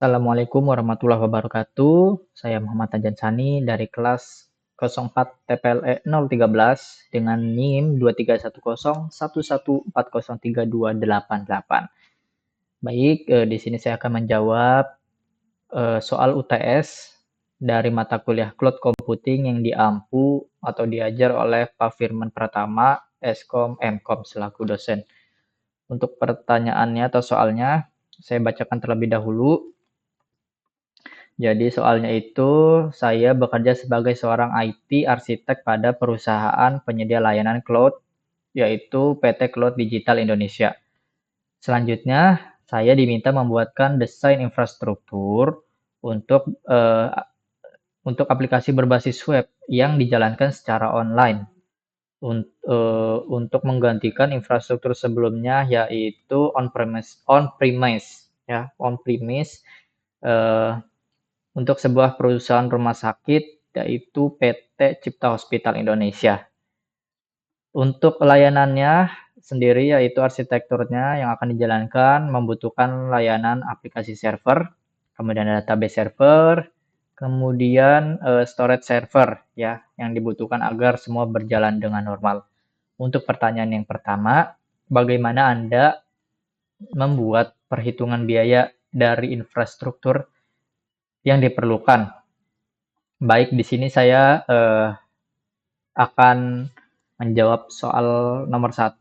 Assalamualaikum warahmatullahi wabarakatuh. Saya Muhammad Tajan Sani dari kelas 04 TPLE 013 dengan NIM 231011403288. Baik, di sini saya akan menjawab soal UTS dari mata kuliah Cloud Computing yang diampu atau diajar oleh Pak Firman Pratama, Eskom Mkom selaku dosen. Untuk pertanyaannya atau soalnya, saya bacakan terlebih dahulu. Jadi soalnya itu, saya bekerja sebagai seorang IT arsitek pada perusahaan penyedia layanan cloud, yaitu PT Cloud Digital Indonesia. Selanjutnya, saya diminta membuatkan desain infrastruktur untuk untuk aplikasi berbasis web yang dijalankan secara online untuk menggantikan infrastruktur sebelumnya yaitu on-premise ya, on-premise untuk sebuah perusahaan rumah sakit yaitu PT Cipta Hospital Indonesia. Untuk layanannya sendiri yaitu arsitekturnya yang akan dijalankan membutuhkan layanan aplikasi server, kemudian database server, kemudian storage server ya yang dibutuhkan agar semua berjalan dengan normal. Untuk pertanyaan yang pertama, bagaimana Anda membuat perhitungan biaya dari infrastruktur yang diperlukan? Baik, di sini saya akan menjawab soal nomor 1.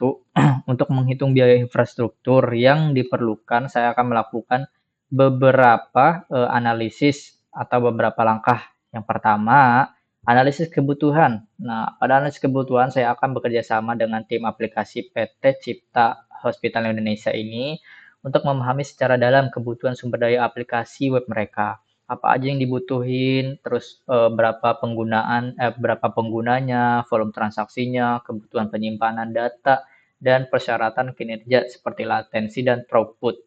Untuk menghitung biaya infrastruktur yang diperlukan, saya akan melakukan beberapa analisis atau beberapa langkah. Yang pertama, analisis kebutuhan. Nah, pada analisis kebutuhan, saya akan bekerja sama dengan tim aplikasi PT Cipta Hospital Indonesia ini untuk memahami secara dalam kebutuhan sumber daya aplikasi web mereka. Apa aja yang dibutuhin, terus berapa penggunanya, volume transaksinya, kebutuhan penyimpanan data, dan persyaratan kinerja seperti latensi dan throughput.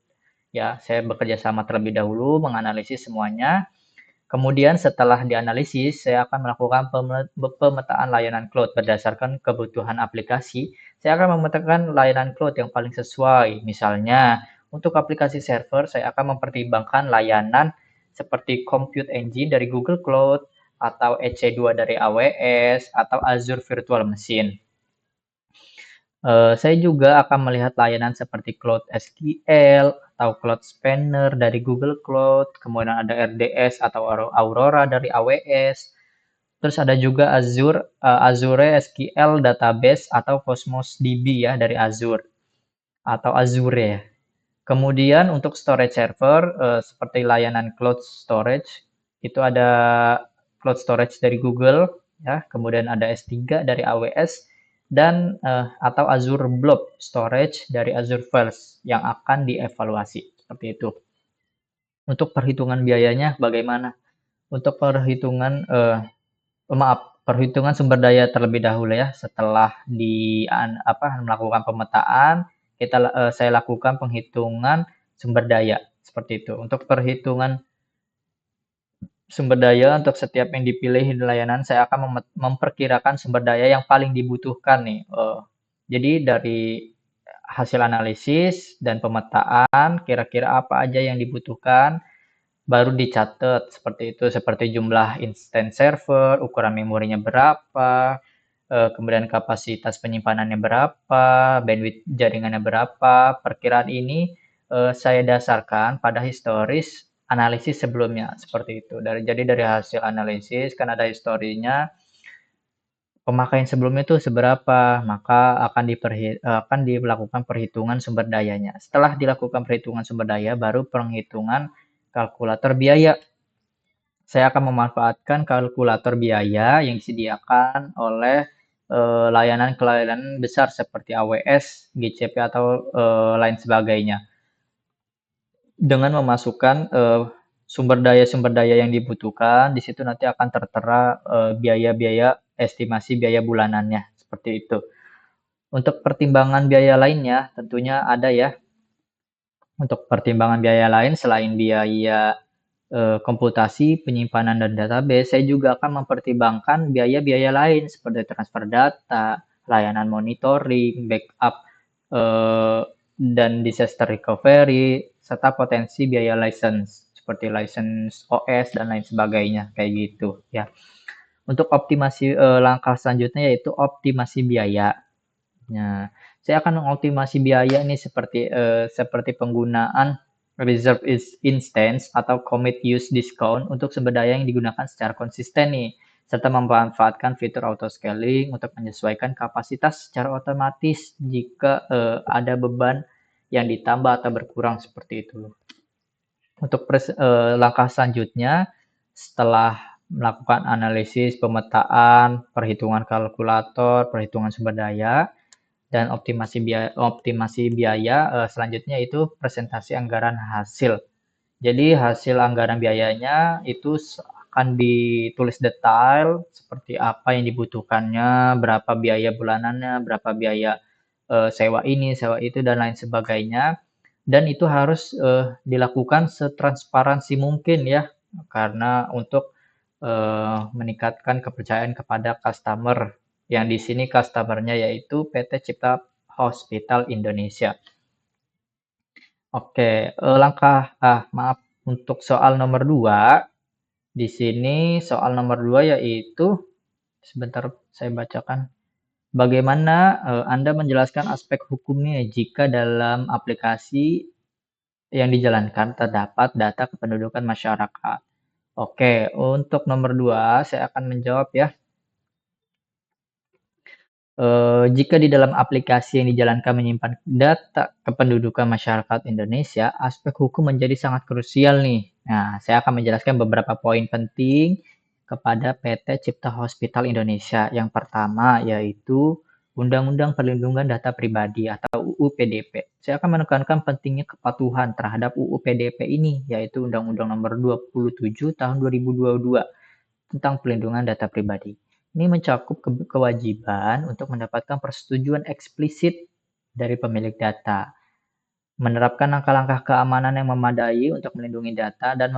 Ya, saya bekerja sama terlebih dahulu menganalisis semuanya. Kemudian setelah dianalisis, saya akan melakukan pemetaan layanan cloud berdasarkan kebutuhan aplikasi. Saya akan memetakan layanan cloud yang paling sesuai. Misalnya, untuk aplikasi server, saya akan mempertimbangkan layanan seperti Compute Engine dari Google Cloud, atau EC2 dari AWS, atau Azure Virtual Machine. Saya juga akan melihat layanan seperti Cloud SQL atau Cloud Spanner dari Google Cloud, kemudian ada RDS atau Aurora dari AWS, terus ada juga Azure SQL Database atau Cosmos DB ya dari Azure atau Azure ya. Kemudian untuk storage server seperti layanan cloud storage itu ada cloud storage dari Google ya, kemudian ada S3 dari AWS dan atau Azure Blob Storage dari Azure Files yang akan dievaluasi seperti itu. Untuk perhitungan biayanya bagaimana? Untuk perhitungan sumber daya terlebih dahulu ya. Setelah melakukan pemetaan, saya lakukan penghitungan sumber daya seperti itu. Untuk perhitungan sumber daya untuk setiap yang dipilih di layanan, saya akan memperkirakan sumber daya yang paling dibutuhkan nih. Jadi dari hasil analisis dan pemetaan, kira-kira apa aja yang dibutuhkan, baru dicatat seperti itu, seperti jumlah instance server, ukuran memorinya berapa, kemudian kapasitas penyimpanannya berapa, bandwidth jaringannya berapa. Perkiraan ini saya dasarkan pada historis analisis sebelumnya seperti itu. Jadi dari hasil analisis kan ada historinya pemakaian sebelumnya itu seberapa, maka akan dilakukan perhitungan sumber dayanya. Setelah dilakukan perhitungan sumber daya, baru penghitungan kalkulator biaya. Saya akan memanfaatkan kalkulator biaya yang disediakan oleh layanan besar seperti AWS, GCP, atau lain sebagainya. Dengan memasukkan sumber daya yang dibutuhkan, di situ nanti akan tertera biaya-biaya estimasi biaya bulanannya seperti itu. Untuk pertimbangan biaya lainnya tentunya ada ya. Untuk pertimbangan biaya lain selain biaya komputasi, penyimpanan dan database, saya juga akan mempertimbangkan biaya-biaya lain seperti transfer data, layanan monitoring, backup dan disaster recovery, serta potensi biaya license seperti license OS dan lain sebagainya, kayak gitu ya. Untuk optimasi langkah selanjutnya yaitu optimasi biaya. Nah, saya akan mengoptimasi biaya ini seperti penggunaan reserve instance atau commit use discount untuk sumber daya yang digunakan secara konsisten nih, serta memanfaatkan fitur auto scaling untuk menyesuaikan kapasitas secara otomatis jika ada beban yang ditambah atau berkurang seperti itu. Untuk langkah selanjutnya, setelah melakukan analisis, pemetaan, perhitungan kalkulator, perhitungan sumber daya, dan optimasi biaya selanjutnya itu presentasi anggaran hasil. Jadi hasil anggaran biayanya itu akan ditulis detail seperti apa yang dibutuhkannya, berapa biaya bulanannya, berapa biaya sewa ini, sewa itu, dan lain sebagainya. Dan itu harus dilakukan setransparansi mungkin ya, karena untuk meningkatkan kepercayaan kepada customer. Yang di sini customer-nya yaitu PT Cipta Hospital Indonesia. Oke, maaf, untuk soal nomor 2, di sini soal nomor 2 yaitu, sebentar saya bacakan. Bagaimana Anda menjelaskan aspek hukumnya jika dalam aplikasi yang dijalankan terdapat data kependudukan masyarakat? Oke, untuk nomor 2 saya akan menjawab ya. Jika di dalam aplikasi yang dijalankan menyimpan data kependudukan masyarakat Indonesia, aspek hukum menjadi sangat krusial nih. Nah, saya akan menjelaskan beberapa poin penting kepada PT Cipta Hospital Indonesia. Yang pertama yaitu Undang-Undang Perlindungan Data Pribadi atau UU PDP. Saya akan menekankan pentingnya kepatuhan terhadap UU PDP ini, yaitu Undang-Undang Nomor 27 Tahun 2022 tentang Perlindungan Data Pribadi. Ini mencakup kewajiban untuk mendapatkan persetujuan eksplisit dari pemilik data, menerapkan langkah-langkah keamanan yang memadai untuk melindungi data, dan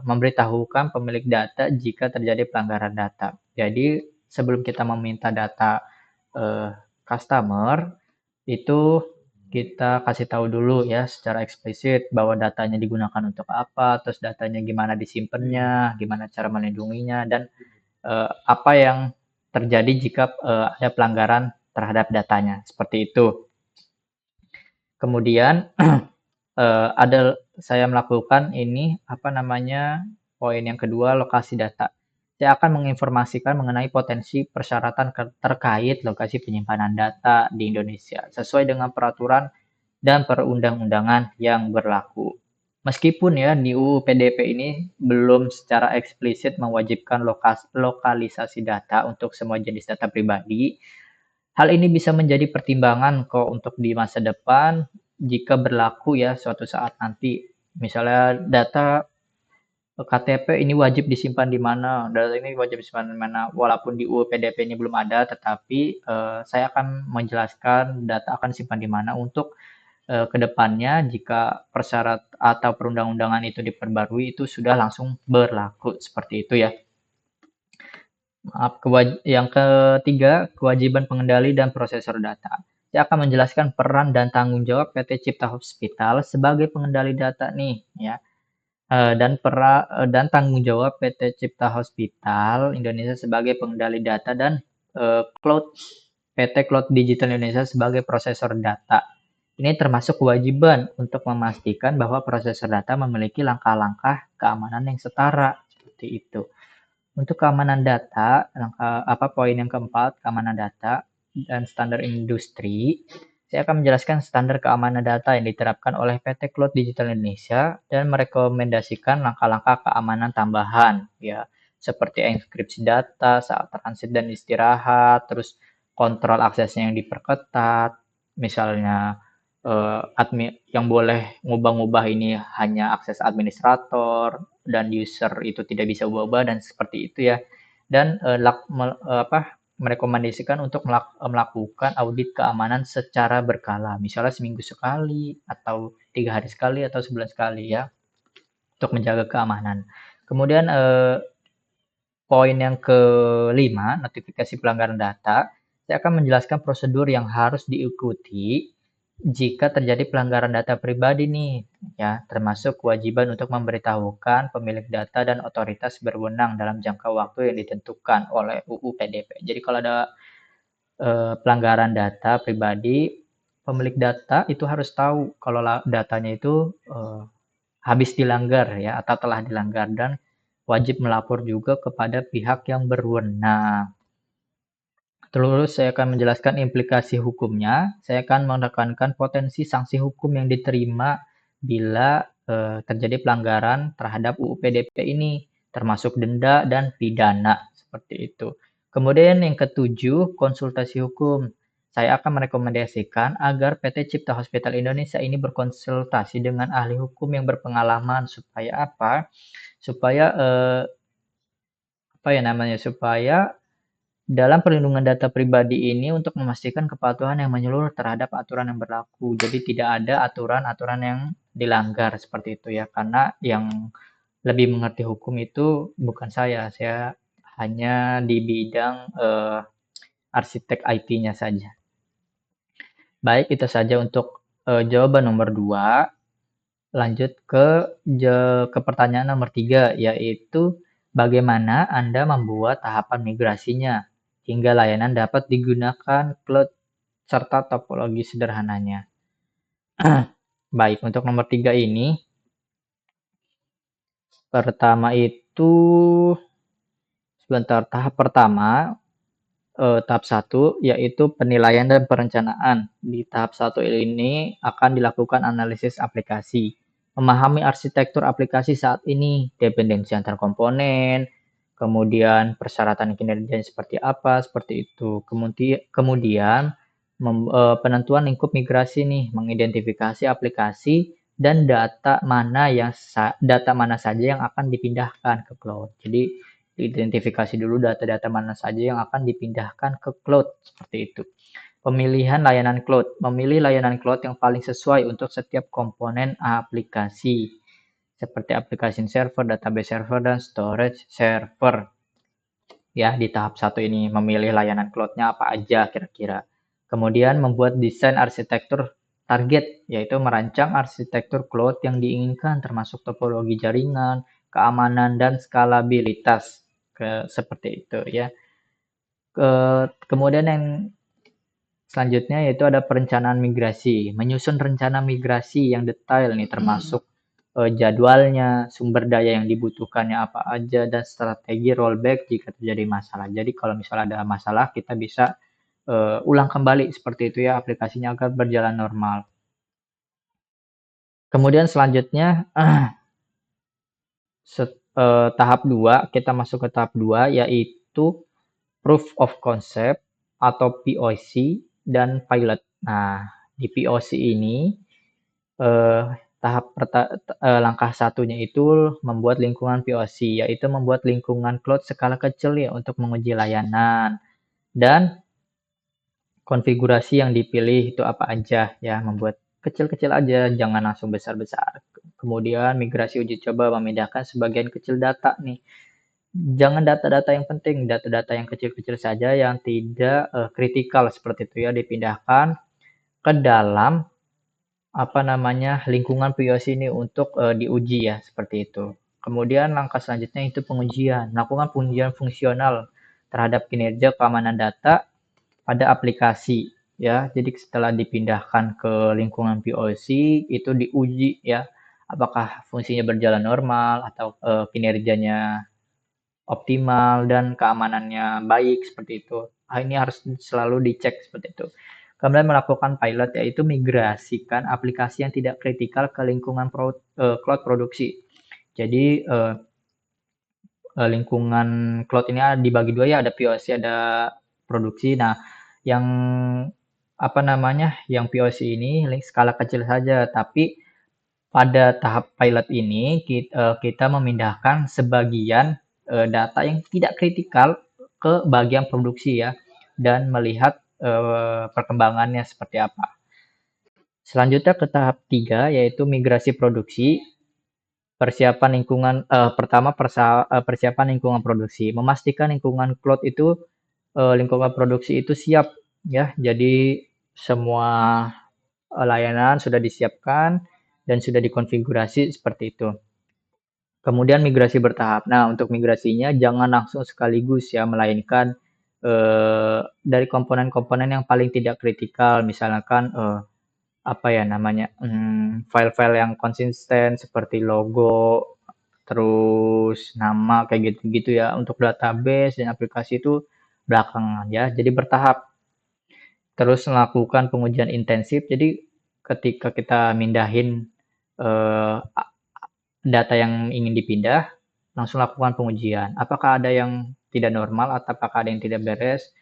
memberitahukan pemilik data jika terjadi pelanggaran data. Jadi sebelum kita meminta data customer, itu kita kasih tahu dulu ya secara eksplisit bahwa datanya digunakan untuk apa, terus datanya gimana disimpannya, gimana cara melindunginya, dan apa yang terjadi jika ada pelanggaran terhadap datanya, seperti itu. Kemudian saya melakukan poin yang kedua, lokasi data. Saya akan menginformasikan mengenai potensi persyaratan terkait lokasi penyimpanan data di Indonesia sesuai dengan peraturan dan perundang-undangan yang berlaku. Meskipun ya di UU PDP ini belum secara eksplisit mewajibkan lokalisasi data untuk semua jenis data pribadi, hal ini bisa menjadi pertimbangan kok untuk di masa depan jika berlaku ya suatu saat nanti. Misalnya data KTP ini wajib disimpan di mana, data ini wajib disimpan di mana. Walaupun di UU PDP ini belum ada, tetapi saya akan menjelaskan data akan disimpan di mana untuk kedepannya jika persyarat atau perundang-undangan itu diperbarui itu sudah langsung berlaku seperti itu ya. Maaf, yang ketiga, kewajiban pengendali dan prosesor data. Saya akan menjelaskan peran dan tanggung jawab PT Cipta Hospital sebagai pengendali data nih ya. Dan tanggung jawab PT Cipta Hospital Indonesia sebagai pengendali data dan PT Cloud Digital Indonesia sebagai prosesor data. Ini termasuk kewajiban untuk memastikan bahwa prosesor data memiliki langkah-langkah keamanan yang setara, seperti itu. Untuk keamanan data, poin yang keempat, keamanan data dan standar industri. Saya akan menjelaskan standar keamanan data yang diterapkan oleh PT Cloud Digital Indonesia dan merekomendasikan langkah-langkah keamanan tambahan, ya, seperti enkripsi data saat transit dan istirahat, terus kontrol aksesnya yang diperketat, misalnya yang boleh ngubah-ngubah ini hanya akses administrator dan user itu tidak bisa ubah-ubah dan seperti itu ya. Dan merekomendasikan untuk melakukan audit keamanan secara berkala, misalnya seminggu sekali atau 3 hari sekali atau sebulan sekali ya, untuk menjaga keamanan. Kemudian poin yang kelima, notifikasi pelanggaran data. Saya akan menjelaskan prosedur yang harus diikuti jika terjadi pelanggaran data pribadi nih, ya, termasuk kewajiban untuk memberitahukan pemilik data dan otoritas berwenang dalam jangka waktu yang ditentukan oleh UU PDP. Jadi kalau ada pelanggaran data pribadi, pemilik data itu harus tahu kalau datanya itu habis dilanggar ya atau telah dilanggar dan wajib melapor juga kepada pihak yang berwenang. Terus saya akan menjelaskan implikasi hukumnya. Saya akan menekankan potensi sanksi hukum yang diterima bila terjadi pelanggaran terhadap UU PDP ini, termasuk denda dan pidana seperti itu. Kemudian yang ketujuh, konsultasi hukum. Saya akan merekomendasikan agar PT Cipta Hospital Indonesia ini berkonsultasi dengan ahli hukum yang berpengalaman supaya apa? Supaya apa ya namanya? Supaya dalam perlindungan data pribadi ini untuk memastikan kepatuhan yang menyeluruh terhadap aturan yang berlaku. Jadi tidak ada aturan-aturan yang dilanggar seperti itu ya. Karena yang lebih mengerti hukum itu bukan saya hanya di bidang arsitek IT-nya saja. Baik, itu saja untuk jawaban nomor 2. Lanjut ke pertanyaan nomor 3, yaitu bagaimana Anda membuat tahapan migrasinya hingga layanan dapat digunakan cloud serta topologi sederhananya. Baik, untuk nomor 3 ini, pertama itu, sebentar, tahap pertama, tahap 1, yaitu penilaian dan perencanaan. Di tahap 1 ini akan dilakukan analisis aplikasi, memahami arsitektur aplikasi saat ini, dependensi antar komponen, kemudian persyaratan kinerjanya seperti apa, seperti itu. Kemudian penentuan lingkup migrasi nih, mengidentifikasi aplikasi dan data mana saja yang akan dipindahkan ke cloud. Jadi identifikasi dulu data-data mana saja yang akan dipindahkan ke cloud, seperti itu. Pemilihan layanan cloud. Memilih layanan cloud yang paling sesuai untuk setiap komponen aplikasi, seperti application server, database server, dan storage server. Ya, di tahap 1 ini memilih layanan cloud-nya apa aja kira-kira. Kemudian membuat desain arsitektur target, yaitu merancang arsitektur cloud yang diinginkan termasuk topologi jaringan, keamanan, dan skalabilitas. Seperti itu ya. Kemudian yang selanjutnya yaitu ada perencanaan migrasi. Menyusun rencana migrasi yang detail nih termasuk jadwalnya, sumber daya yang dibutuhkannya apa aja, dan strategi rollback jika terjadi masalah. Jadi kalau misalnya ada masalah kita bisa ulang kembali seperti itu ya aplikasinya agar berjalan normal. Kemudian selanjutnya tahap 2, kita masuk ke tahap 2 yaitu proof of concept atau POC dan pilot. Nah, di POC ini langkah satunya itu membuat lingkungan POC, yaitu membuat lingkungan cloud skala kecil ya untuk menguji layanan dan konfigurasi yang dipilih itu apa aja ya, membuat kecil-kecil aja, jangan langsung besar-besar. Kemudian migrasi uji coba memindahkan sebagian kecil data nih. Jangan data-data yang penting, data-data yang kecil-kecil saja yang tidak kritikal seperti itu ya dipindahkan ke dalam lingkungan POC ini untuk diuji ya seperti itu. Kemudian langkah selanjutnya itu pengujian, melakukan pengujian fungsional terhadap kinerja keamanan data pada aplikasi ya. Jadi setelah dipindahkan ke lingkungan POC itu diuji ya apakah fungsinya berjalan normal atau kinerjanya optimal dan keamanannya baik seperti itu. Ini harus selalu dicek seperti itu. Kemudian melakukan pilot yaitu migrasikan aplikasi yang tidak kritikal ke lingkungan cloud produksi. Jadi lingkungan cloud ini dibagi dua ya, ada POC, ada produksi. Nah, yang yang POC ini skala kecil saja, tapi pada tahap pilot ini kita memindahkan sebagian data yang tidak kritikal ke bagian produksi ya, dan melihat perkembangannya seperti apa. Selanjutnya ke tahap 3 yaitu migrasi produksi. Persiapan lingkungan persiapan lingkungan produksi. Memastikan lingkungan cloud itu lingkungan produksi itu siap ya. Jadi semua layanan sudah disiapkan dan sudah dikonfigurasi seperti itu. Kemudian migrasi bertahap. Nah, untuk migrasinya jangan langsung sekaligus ya, melainkan dari komponen-komponen yang paling tidak kritikal, misalkan apa ya namanya, file-file yang konsisten seperti logo, terus nama kayak gitu-gitu ya. Untuk database dan aplikasi itu belakangan ya. Jadi bertahap. Terus melakukan pengujian intensif. Jadi ketika kita mindahin eh, data yang ingin dipindah, langsung lakukan pengujian. Apakah ada yang tidak normal atau apakah ada yang tidak beres?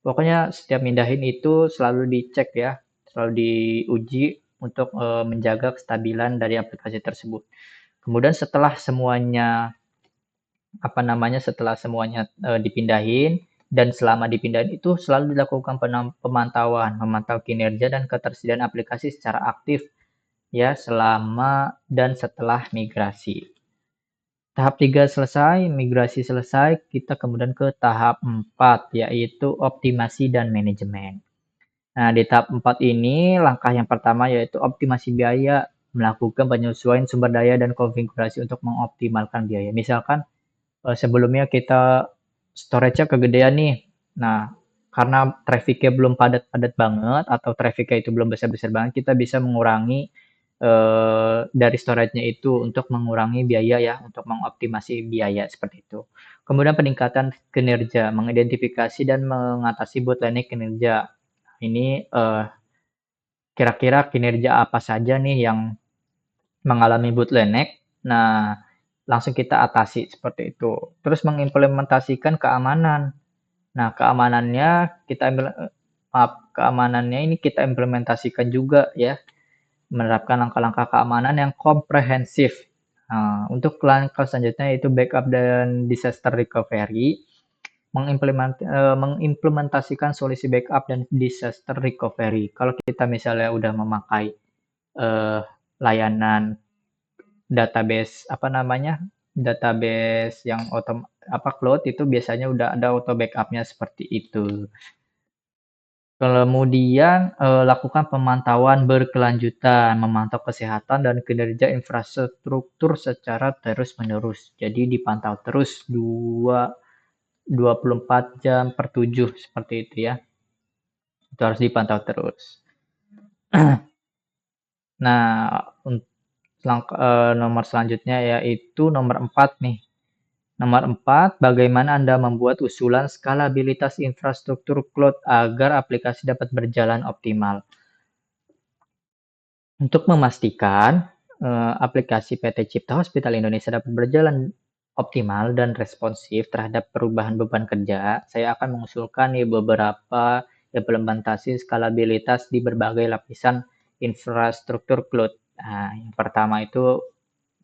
Pokoknya setiap mindahin itu selalu dicek ya, selalu diuji untuk menjaga kestabilan dari aplikasi tersebut. Kemudian setelah semuanya dipindahin dan selama dipindahin itu selalu dilakukan pemantauan, memantau kinerja dan ketersediaan aplikasi secara aktif ya selama dan setelah migrasi. Tahap 3 selesai, migrasi selesai, kita kemudian ke tahap 4 yaitu optimasi dan manajemen. Nah, di tahap 4 ini langkah yang pertama yaitu optimasi biaya, melakukan penyesuaian sumber daya dan konfigurasi untuk mengoptimalkan biaya. Misalkan sebelumnya kita storage-nya kegedean nih. Nah, karena traffic-nya belum padat-padat banget atau traffic-nya itu belum besar-besar banget, kita bisa mengurangi dari storage-nya itu untuk mengurangi biaya ya, untuk mengoptimasi biaya seperti itu. Kemudian peningkatan kinerja, mengidentifikasi dan mengatasi bottleneck kinerja. Ini kira-kira kinerja apa saja nih yang mengalami bottleneck. Nah, langsung kita atasi seperti itu. Terus mengimplementasikan keamanan. Nah, keamanannya ini kita implementasikan juga ya, menerapkan langkah-langkah keamanan yang komprehensif. Nah, untuk langkah selanjutnya yaitu backup dan disaster recovery, mengimplementasikan solusi backup dan disaster recovery. Kalau kita misalnya udah memakai eh, layanan database database yang cloud itu biasanya udah ada auto backupnya seperti itu. Kemudian lakukan pemantauan berkelanjutan, memantau kesehatan dan kinerja infrastruktur secara terus-menerus. Jadi dipantau terus 24 jam per 7 seperti itu ya. Itu harus dipantau terus. Nah, nomor selanjutnya yaitu nomor 4 nih. Nomor 4, bagaimana Anda membuat usulan skalabilitas infrastruktur cloud agar aplikasi dapat berjalan optimal. Untuk memastikan aplikasi PT Cipta Hospital Indonesia dapat berjalan optimal dan responsif terhadap perubahan beban kerja, saya akan mengusulkan beberapa implementasi skalabilitas di berbagai lapisan infrastruktur cloud. Nah, yang pertama itu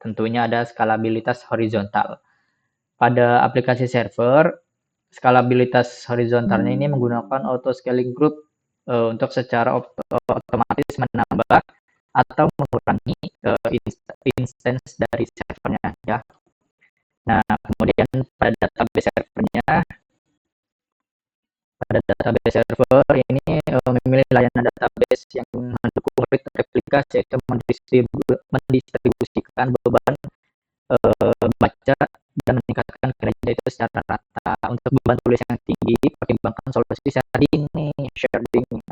tentunya ada skalabilitas horizontal. Pada aplikasi server, skalabilitas horizontalnya ini menggunakan auto scaling group untuk secara otomatis menambah atau mengurangi instance dari servernya ya. Nah, kemudian pada database server ini memilih layanan database yang mendukung replikasi yaitu mendistribusikan beban baca dan meningkatkan kinerja itu secara rata. Untuk beban tulis yang tinggi, pertimbangkan solusi sharding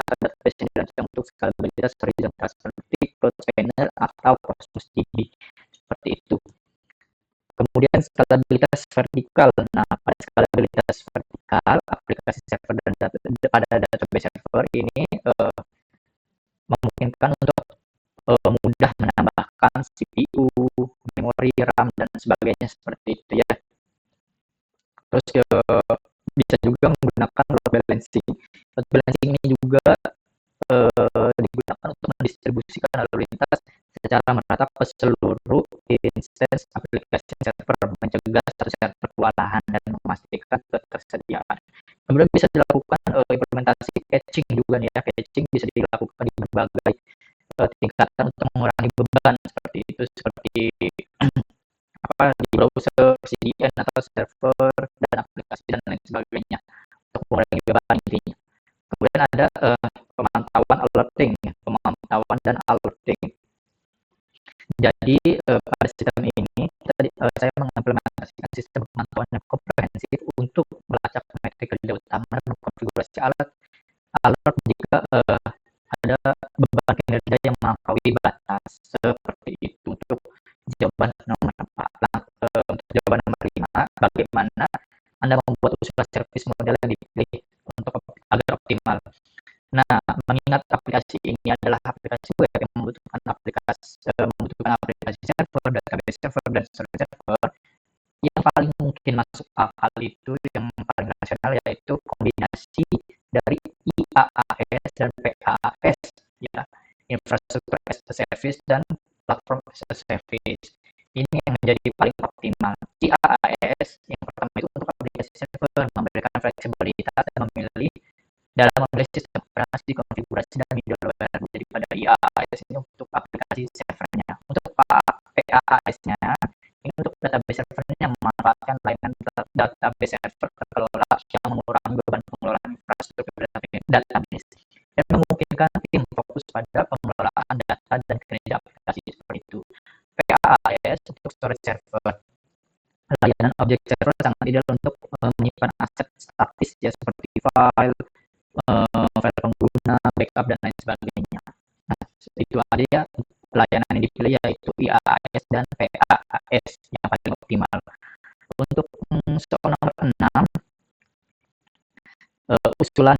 atau database yang dirancang untuk skalabilitas horizontal seperti Cloud Spanner atau Cosmos DB. Seperti itu. Kemudian skalabilitas vertikal. Nah, pada skalabilitas vertikal, aplikasi server dan pada database server ini memungkinkan untuk mudah menambahkan CPU, memori RAM, dan sebagainya seperti itu ya. Terus bisa juga menggunakan load balancing. Load balancing ini juga digunakan untuk mendistribusikan lalu lintas secara merata ke seluruh instance aplikasi server, mencegah satu server kewalahan dan memastikan ketersediaan. Kemudian bisa dilakukan implementasi caching juga nih ya. Caching bisa dilakukan di berbagai tingkatan untuk mengurangi beban seperti itu, seperti di browser, CDN atau server dan aplikasi dan lain sebagainya untuk mengurangi beban intinya. Kemudian ada pemantauan alerting, pemantauan Jadi pada sistem ini saya mengimplementasikan sistem pemantauan yang komprehensif untuk melacak metrik kerja utama dan konfigurasi alat alert jika ada beban kinerja yang melampaui batas seperti itu. Untuk jawaban nomor 4. Nah, untuk jawaban nomor 5, bagaimana Anda membuat usulan servis model yang dipilih untuk agar optimal. Nah, mengingat aplikasi ini adalah aplikasi web yang membutuhkan aplikasi server, database server, dan storage server, yang paling mungkin masuk akal itu yang paling rasional yaitu kombinasi dari IaaS dan PaaS, ya, infrastruktur as a service dan platform as a service. Ini yang menjadi paling optimal. IaaS yang pertama itu untuk aplikasi server, memberikan fleksibilitas dan memilih dalam memilih sistem operasi, konfigurasi, dan middleware. Jadi pada IaaS ini untuk aplikasi servernya. Untuk PaaS-nya, ini untuk database servernya yang memanfaatkan layanan database server terkelola yang mengurangi beban pengelolaan infrastruktur database dan memungkinkan tim fokus pada pengelolaan data dan kinerja aplikasi seperti itu. PaaS untuk storage server. Layanan objek server sangat ideal untuk menyimpan aset statis ya seperti file, file pengguna, backup, dan lain sebagainya. Nah, itu aja ya layanan yang dipilih yaitu IaaS dan PaaS yang paling optimal. Untuk soal nomor 6, usulan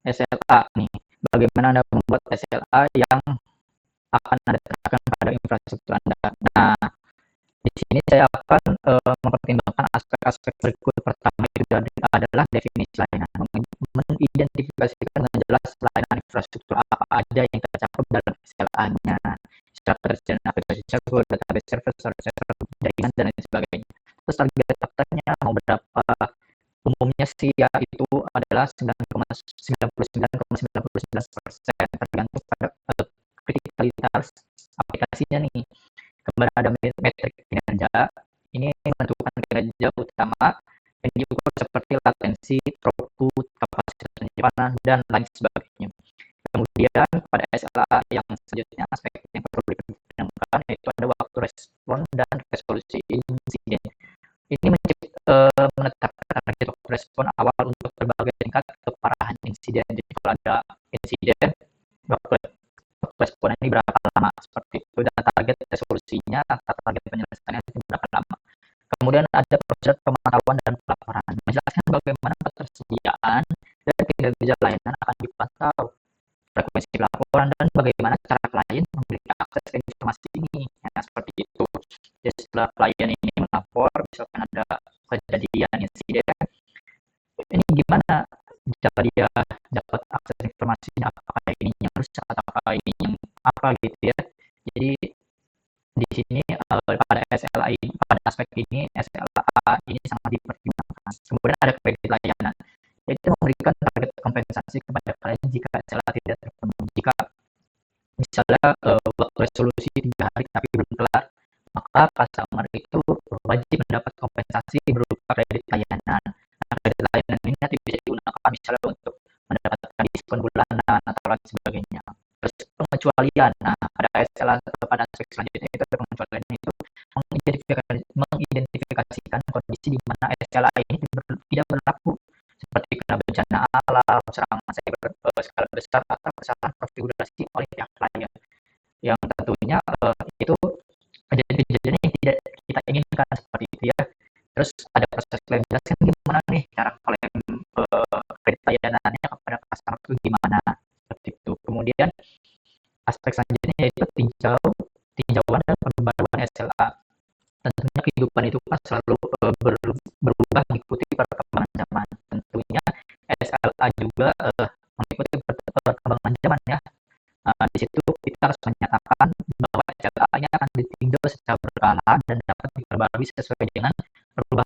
SLA nih. Bagaimana Anda membuat SLA yang akan Anda terapkan pada infrastruktur Anda. Nah, di sini saya akan mempertimbangkan aspek-aspek berikut. Pertama itu adalah definisi layanan, mengidentifikasikan dengan jelas layanan infrastruktur apa aja yang tercakup dalam SLA-nya, secara terjadi aplikasi server, database server, storage server, jaringan, dan lain sebagainya. Terus target dapatnya mau berapa? Umumnya sih ya itu adalah 99,99% tergantung pada kritikalitas aplikasinya nih. Kemudian ada metrik kinerja. Ini menentukan kinerja utama yang diukur seperti latensi, throughput, kapasitas penyimpanan, dan lain sebagainya. Kemudian pada SLA yang selanjutnya aspek yang perlu dipertimbangkan yaitu ada waktu respon dan resolusi insiden. Ini menetapkan target waktu respon awal untuk berbagai tingkat keparahan insiden. Jadi kalau ada insiden, waktu respon ini berapa lama seperti itu, dan target resolusinya atau target penyelesaiannya berapa lama. Kemudian ada proses pemantauan dan pelaporan, menjelaskan bagaimana ketersediaan dan kinerja layanan akan dipantau, frekuensi laporan, dan bagaimana cara klien memiliki akses ke informasi ini. Ya, seperti itu. Jadi setelah klien ini melapor, misalkan ada kejadian insiden, ini gimana cara dia dapat akses informasinya, apakah ini yang rusak atau ini yang apa gitu ya. Jadi di sini pada SLA ini, pada aspek ini SLA ini sangat dipertimbangkan. Kemudian ada kredit layanan, yaitu memberikan target kompensasi kepada klien jika SLA tidak terpenuhi. Jika misalnya waktu resolusi 3 hari tapi belum kelar, maka customer itu wajib mendapat kompensasi berupa kredit layanan. Nah, kredit layanan ini nanti bisa digunakan misalnya untuk mendapatkan diskon bulanan atau lain sebagainya. Terus pengecualian. Nah, pada SLA pada aspek selanjutnya itu pengecualian itu mengidentifikasikan kondisi di mana SLA ini tidak berlaku, seperti kena bencana alam, serangan cyber skala besar, atau kesalahan konfigurasi oleh pihak klien yang tentunya itu kejadian-kejadian yang tidak kita inginkan seperti itu ya. Terus ada proses klaim, jelaskan gimana nih cara klaim kredit layanannya kepada customer itu gimana seperti itu. Kemudian aspek selanjutnya yaitu tinjauan dan pembaruan SLA. Tentunya kehidupan itu kan selalu berubah mengikuti perkembangan zaman. Tentunya SLA juga mengikuti perkembangan zaman ya. Di situ kita harus menyatakan bahwa SLA-nya akan ditinjau secara berkala dan dapat diperbarui sesuai dengan perubahan